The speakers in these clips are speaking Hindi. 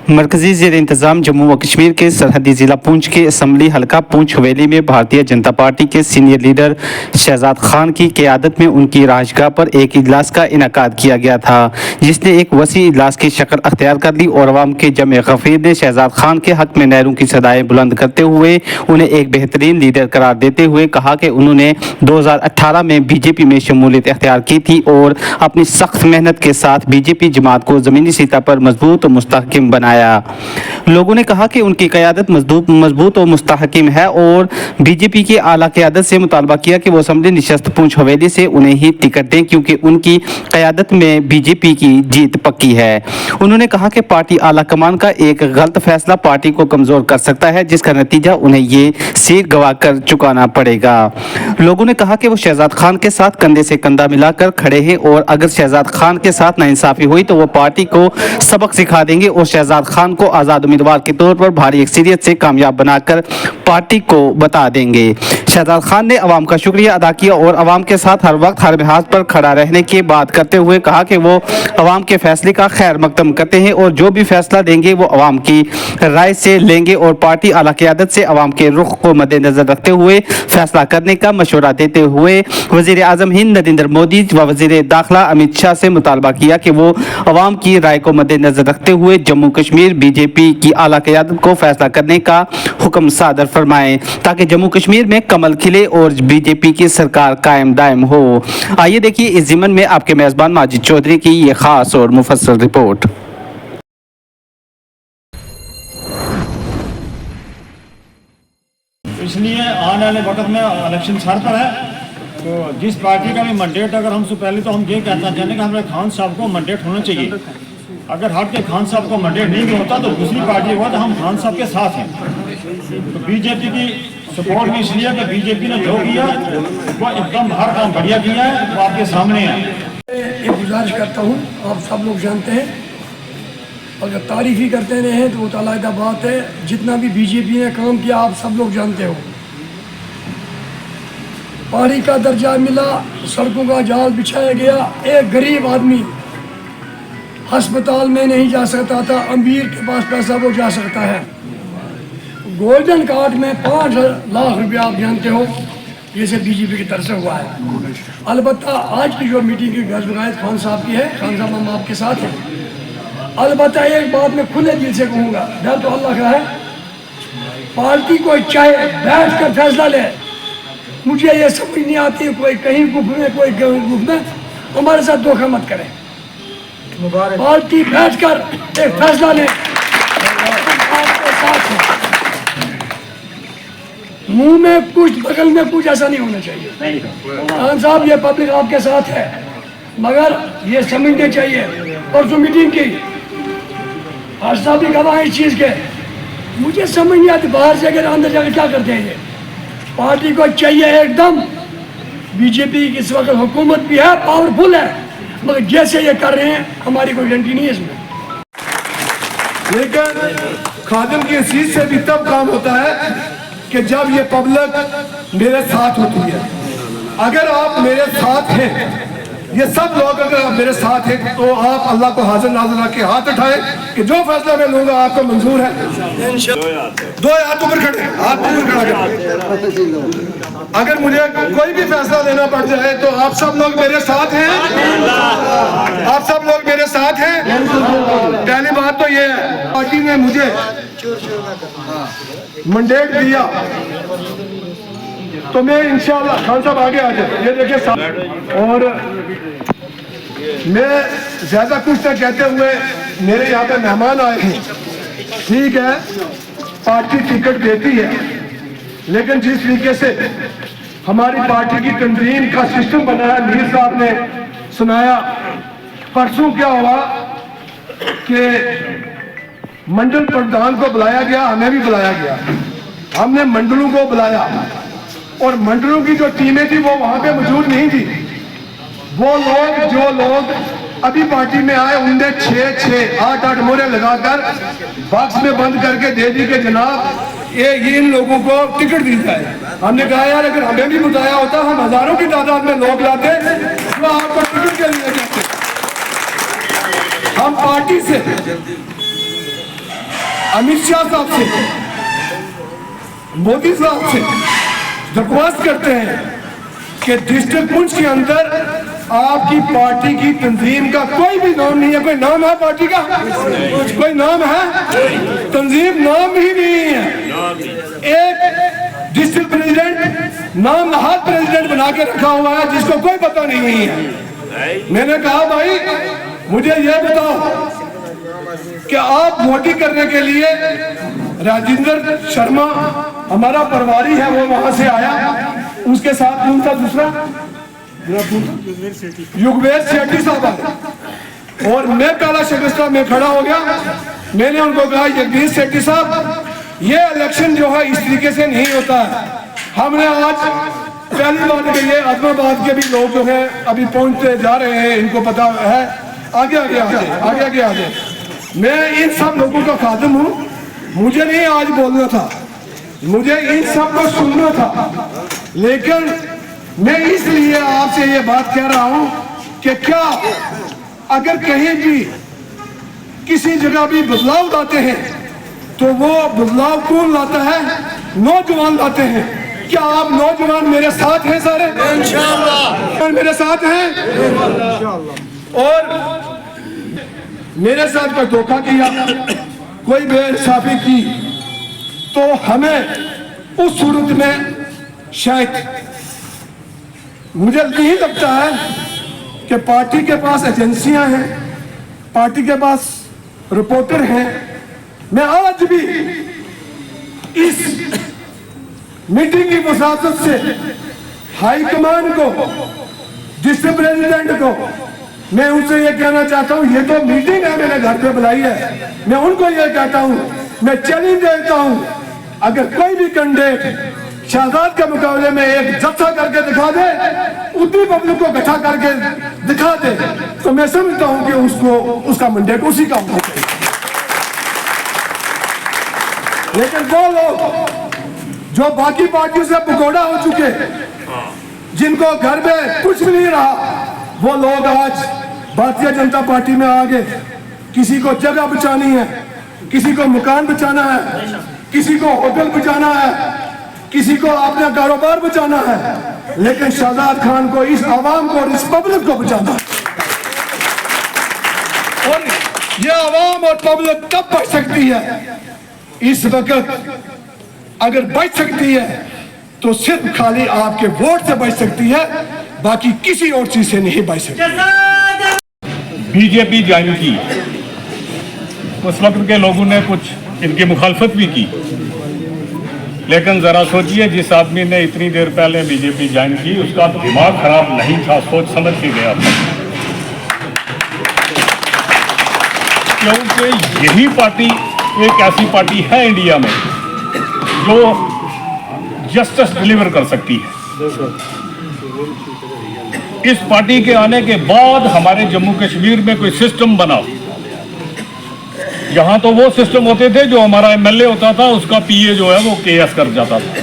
मरकजी ज़ेर इंतज़ाम जम्मू व कश्मीर के सरहदी ज़िला पूंछ के असम्बली हल्का पूंछ हवेली में भारतीय जनता पार्टी के सीनियर लीडर शहजाद खान की क़यादत में उनकी राजगाह पर एक इजलास का इनेकाद किया गया था, जिसने एक वसी इजलास की शक्ल अख्तियार कर ली और अवाम के जमे गफ़ीर ने शहजाद खान के हक़ में नहरों की सदाएँ बुलंद करते हुए उन्हें एक बेहतरीन लीडर करार देते हुए कहा कि उन्होंने 2018 में बीजेपी में शमूलियत अख्तियार की थी और अपनी सख्त मेहनत के साथ बीजेपी जमात को ज़मीनी सतह पर मजबूत और मुस्तहकम बनाया। लोगों ने कहा कि उनकी क़यादत मजबूत और मुस्तहकम है और बीजेपी की आला क़यादत से मुतालबा किया कि वो असम्बली नशस्त पूंछ हवेली से उन्हें ही टिकट दें, क्योंकि उनकी क़यादत में बीजेपी की जीत पक्की है। उन्होंने कहा कि पार्टी आला कमान का एक गलत फैसला पार्टी को कमज़ोर कर सकता है, जिसका नतीजा उन्हें ये सीट गंवा कर चुकाना पड़ेगा। लोगों ने कहा कि वो शहजाद खान के साथ कंधे से कंधा मिलाकर खड़े हैं और अगर शहजाद खान के साथ नाइंसाफ़ी हुई तो वो पार्टी को सबक सिखा देंगे और शहजाद खान को आज़ाद उम्मीदवार के तौर पर भारी अक्सरियत से कामयाब बनाकर पार्टी को बता देंगे। शहजाद खान ने अवाम का शुक्रिया अदा किया और अवाम के साथ हर वक्त हर लिहाज पर खड़ा रहने की बात करते हुए कहा कि वो अवाम के फैसले का खैर मकदम करते हैं और जो भी फैसला देंगे वो अवाम की राय से लेंगे और पार्टी आला क़यादत से अवाम के रुख को मद्देनजर रखते हुए फैसला करने का मशवरा देते हुए वज़ीर आज़म हिंद नरेंद्र मोदी व वज़ीर दाखिला अमित शाह से मुतालबा किया कि वो अवाम की राय को मद्देनजर रखते हुए जम्मू कश्मीर बीजेपी की आला क़यादत को फैसला करने का हुक्म सादर फरमाएं, ताकि जम्मू कश्मीर में कमल खिले और बीजेपी की सरकार कायम दायम हो। आइए देखिए इस ज़िमन में आपके मेज़बान माजिद चौधरी की ये ख़ास और मुफस्सल रिपोर्ट। इसलिए आने वाले वक्त में इलेक्शन सर पर है, तो जिस पार्टी का भी मैंडेट अगर हमसे पहले तो हम ये कहना चाहते हैं कि हमारे खान साहब को मैंडेट होना चाहिए। अगर हट के खान साहब को मैंडेट नहीं भी होता तो दूसरी पार्टी हुआ तो हम खान साहब के साथ हैं। तो बीजेपी की सपोर्ट में इसलिए कि बीजेपी ने जो किया वो एकदम हर काम बढ़िया किया है, वो आपके सामने है। एक गुजारिश करता हूँ, आप सब लोग जानते हैं और जब तारीफ ही करते रहे हैं तो वो अलग बात है। जितना भी बीजेपी ने काम किया आप सब लोग जानते हो। पानी का दर्जा मिला, सड़कों का जाल बिछाया गया, एक गरीब आदमी अस्पताल में नहीं जा सकता था, अमीर के पास पैसा वो जा सकता है। गोल्डन कार्ड में 5 लाख रुपया आप जानते हो ये से बीजेपी की तरफ से हुआ है। अलबत्ता आज की जो मीटिंग की गज़ खान साहब की है, खान साहब हम आपके साथ हैं। अलबत्ता एक बात मैं खुले दिल से कहूँगा, डर तो अल्लाह का है, पार्टी को चाहे बैठ कर फैसला ले। मुझे ये समझ नहीं आती कोई कहीं गुफ में कोई गुफ में, हमारे साथ धोखा मत करें। पार्टी बैठ कर एक फैसला ले, आपके साथ है। मुंह में कुछ बगल में कुछ ऐसा नहीं होना चाहिए। खान साहब ये पब्लिक आपके साथ है, मगर ये समझने चाहिए। परसों मीटिंग की हर साहब भी गवाह इस चीज़ के, मुझे समझ नहीं आती बाहर से अगर अंदर जाकर क्या करते हैं। ये पार्टी को चाहिए एकदम, बीजेपी की इस वक्त हुकूमत भी है, पावरफुल है, मगर जैसे ये कर रहे हैं हमारी कोई गारंटी नहीं है इसमें। लेकिन खादिम की सीट से भी तब काम होता है कि जब ये पब्लिक मेरे साथ होती है। अगर आप मेरे साथ हैं, ये सब लोग अगर आप मेरे साथ हैं तो आप अल्लाह को हाजिर नाज़िर रख के हाथ उठाएं कि जो फैसला मैं लूंगा आपको मंजूर है। दो हाथ ऊपर खड़े, हाथ ऊपर खड़ा करें। अगर मुझे कोई भी फैसला लेना पड़ जाए तो आप सब लोग मेरे साथ हैं, आप सब लोग मेरे साथ हैं। पहली बात तो ये है, पार्टी ने मुझे मैंडेट दिया तो मैं इंशाअल्लाह, खान साहब आगे आ जाए, ये देखिए। और मैं ज्यादा कुछ न कहते हुए, मेरे यहाँ पे मेहमान आए हैं, ठीक है पार्टी टिकट देती है, लेकिन जिस तरीके से हमारी पार्टी की तंजीम का सिस्टम बना है, मीर साहब ने सुनाया। परसों क्या हुआ कि मंडल प्रधान को बुलाया गया, हमें भी बुलाया गया, हमने मंडलों को बुलाया और मंडलों की जो टीमें थी वो वहां पे मौजूद नहीं थी। वो लोग जो लोग अभी पार्टी में आए उनने 6-6, 8-8 मोहरे लगाकर बॉक्स में बंद करके दे दी कि जनाब ये इन लोगों को टिकट दी जाए। हमने कहा यार अगर हमें भी बताया होता हम हजारों की तादाद में लोग लाते जो आपको टिकट के लिए जाते। हम पार्टी से अमित शाह साहब से, मोदी साहब से दरख्वास्त करते हैं कि डिस्ट्रिक्ट पुंछ के अंदर आपकी पार्टी की तंजीम का कोई भी नाम नहीं है। कोई नाम है पार्टी का? कोई नाम है? तंजीम नाम ही नहीं है। एक डिस्ट्रिक्ट प्रेसिडेंट नाम नहाद प्रेसिडेंट बना के रखा हुआ है जिसको कोई पता नहीं है। मैंने कहा भाई मुझे ये बताओ कि आप वोटिंग करने के लिए राजेंद्र शर्मा हमारा प्रभारी है, वो वहां से आया, उसके साथ कौन था दूसरा? युगवेर सेठी साहब आए और मैं काला शिकस्ता में खड़ा हो गया। मैंने उनको कहा युगवेर सेठी साहब ये इलेक्शन जो है इस तरीके से नहीं होता है। हमने आज पहली बार के लिए आजमाबाद के भी लोग जो हैं अभी पहुंचते जा रहे हैं, इनको पता है। आगे आगे आगे आगे आगे आगे मैं इन सब लोगों का खादिम हूँ। मुझे नहीं आज बोलना था, मुझे इन सब को सुनना था, लेकिन मैं इसलिए आपसे ये बात कह रहा हूँ कि क्या अगर कहीं भी किसी जगह भी बदलाव लाते हैं तो वो बदलाव कौन लाता है? नौजवान लाते हैं। क्या आप नौजवान मेरे साथ हैं? सारे इंशाअल्लाह मेरे साथ हैं। और मेरे साथ कोई धोखा किया, कोई बेइंसाफी की तो हमें उस सूरत में शायद मुझे नहीं लगता है कि पार्टी के पास एजेंसियां हैं, पार्टी के पास रिपोर्टर हैं। मैं आज भी इस मीटिंग की मुसाफत से हाईकमान को, डिस्ट्रिक्ट प्रेसिडेंट को मैं उनसे ये कहना चाहता हूँ, ये तो मीटिंग है, मैंने घर पे बुलाई है। मैं उनको ये कहता हूँ, मैं चैलेंज देता हूँ, अगर कोई भी कैंडिडेट शहजाद के मुकाबले में एक जत्था करके दिखा दे, उतनी पब्लिक को इकट्ठा करके दिखा दे, तो मैं समझता हूँ कि उसको उसका मैंडेट उसी का होना चाहिए। लेकिन वो लोग जो बाकी पार्टियों से भगोड़ा हो चुके, जिनको घर में कुछ भी नहीं रहा, वो लोग आज भारतीय जनता पार्टी में आ गए। किसी को जगह बचानी है, किसी को मकान बचाना है, किसी को होटल बचाना है, किसी को अपना कारोबार बचाना है, लेकिन शहजाद खान को, इस आवाम को और इस पब्लिक को बचाना है। और ये आवाम और पब्लिक तब बच सकती है, इस वक्त अगर बच सकती है तो सिर्फ खाली आपके वोट से बच सकती है, बाकी किसी और चीज से नहीं बच सकती। बीजेपी ज्वाइन की, उस वक्त के लोगों ने कुछ इनकी मुखालफत भी की, लेकिन जरा सोचिए जिस आदमी ने इतनी देर पहले बीजेपी ज्वाइन की उसका दिमाग खराब नहीं था, सोच समझ के गया था। क्योंकि यही पार्टी एक ऐसी पार्टी है इंडिया में जो जस्टिस डिलीवर कर सकती है। इस पार्टी के आने के बाद हमारे जम्मू कश्मीर में कोई सिस्टम बना, यहाँ तो वो सिस्टम होते थे जो हमारा एमएलए होता था उसका पीए जो है वो केएस कर जाता था,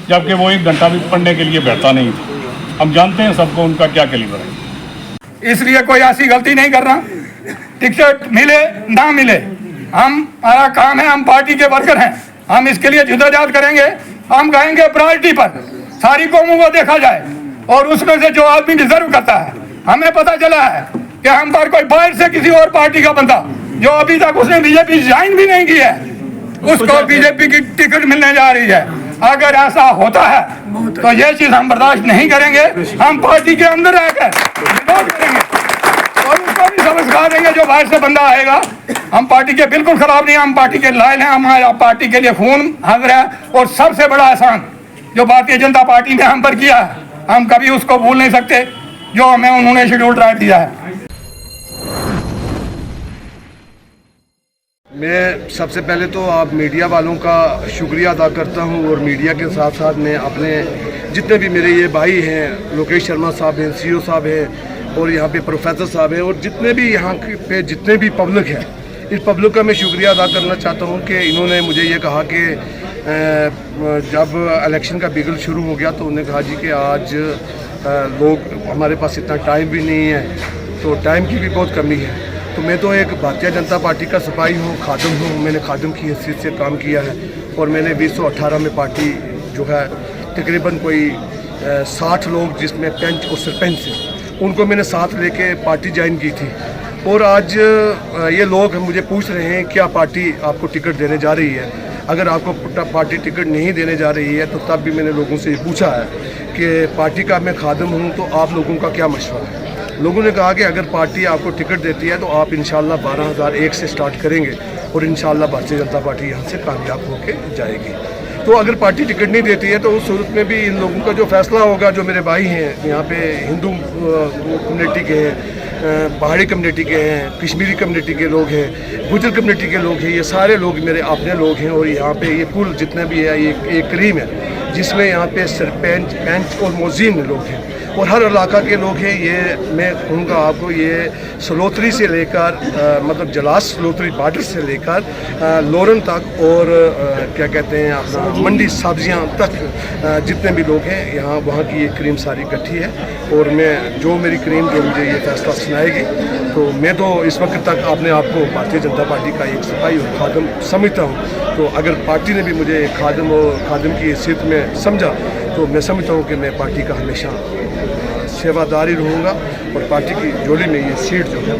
जबकि वो 1 घंटा भी पढ़ने के लिए बैठता नहीं था। हम जानते हैं सबको उनका क्या कैलिबर है। इसलिए कोई ऐसी गलती नहीं कर रहा, टिकट मिले ना मिले, हमारा काम है, हम पार्टी के वर्कर हैं, हम इसके लिए जुदोजहद करेंगे। हम कहेंगे प्रायोरिटी पर सारी कौमों को देखा जाए और उसमें से जो आदमी डिजर्व करता है। हमें पता चला है कि हम पर कोई बाहर से किसी और पार्टी का बंदा जो अभी तक उसने बीजेपी ज्वाइन भी नहीं की है, उसको बीजेपी की टिकट मिलने जा रही है। अगर ऐसा होता है तो ये चीज हम बर्दाश्त नहीं करेंगे। हम पार्टी के अंदर रहकर विरोध करेंगे और उसको भी समझ खा देंगे जो बाहर से बंदा आएगा। हम पार्टी के बिल्कुल खराब नहीं, हम पार्टी के लायल हैं, हमारा पार्टी के लिए खून हाजिर है। और सबसे बड़ा एहसान जो भारतीय जनता पार्टी ने हम पर किया है, हम कभी उसको भूल नहीं सकते, जो हमें उन्होंने शेड्यूल राइट दिया है। मैं सबसे पहले तो आप मीडिया वालों का शुक्रिया अदा करता हूं और मीडिया के साथ साथ मैं अपने जितने भी मेरे ये भाई हैं, लोकेश शर्मा साहब हैं, सीओ साहब हैं और यहाँ पे प्रोफेसर साहब हैं और जितने भी यहाँ पे जितने भी पब्लिक है, इस पब्लिक का मैं शुक्रिया अदा करना चाहता हूँ कि इन्होंने मुझे ये कहा कि जब इलेक्शन का बिगल शुरू हो गया तो उन्होंने कहा जी कि आज लोग हमारे पास इतना टाइम भी नहीं है, तो टाइम की भी बहुत कमी है, तो तो मैं तो एक भारतीय जनता पार्टी का सिपाही हूँ, खादिम हूँ। मैंने खादिम की हैसियत से काम किया है और मैंने 2018 में पार्टी जो है तकरीबन कोई 60 लोग जिसमें पंच और सरपंच थे, उनको मैंने साथ लेके पार्टी ज्वाइन की थी। और आज ये लोग मुझे पूछ रहे हैं क्या पार्टी आपको टिकट देने जा रही है। अगर आपको पार्टी टिकट नहीं देने जा रही है तो तब भी मैंने लोगों से ये पूछा है कि पार्टी का मैं खादिम हूँ तो आप लोगों का क्या मशवरा है। लोगों ने कहा कि अगर पार्टी आपको टिकट देती है तो आप इंशाल्लाह 12,001 से स्टार्ट करेंगे और इंशाल्लाह भारतीय जनता पार्टी यहाँ से कामयाब होकर जाएगी। तो अगर पार्टी टिकट नहीं देती है तो उस सूरत में भी इन लोगों का जो फैसला होगा, जो मेरे भाई हैं यहाँ पे हिंदू कम्युनिटी के हैं, पहाड़ी कम्युनिटी के हैं, कश्मीरी कम्युनिटी के लोग हैं, गुजर कम्युनिटी के लोग हैं, ये सारे लोग मेरे अपने लोग हैं। और यहाँ पे ये कुल जितने भी है ये एक क्रीम है जिसमें यहाँ पे सरपंच, पंच और मोजीन लोग हैं और हर इलाका के लोग हैं। ये मैं कहूँगा आपको, ये सलोत्री से लेकर मतलब जलास सलोत्री बॉर्डर से लेकर लोरन तक और क्या कहते हैं अपना मंडी सब्जियाँ तक जितने भी लोग हैं यहाँ वहाँ की ये क्रीम सारी इकट्ठी है। और मैं जो मेरी क्रीम जो मुझे ये फैसला सुनाएगी, तो मैं तो इस वक्त तक अपने आप को भारतीय जनता पार्टी का एक सिपाही और खादिम समझता हूँ। तो अगर पार्टी ने भी मुझे खादिम और खादिम की हैसियत में समझा तो मैं समझता हूँ कि मैं पार्टी का हमेशा सेवादारी रहूँगा और पार्टी की झोली में ये सीट जो है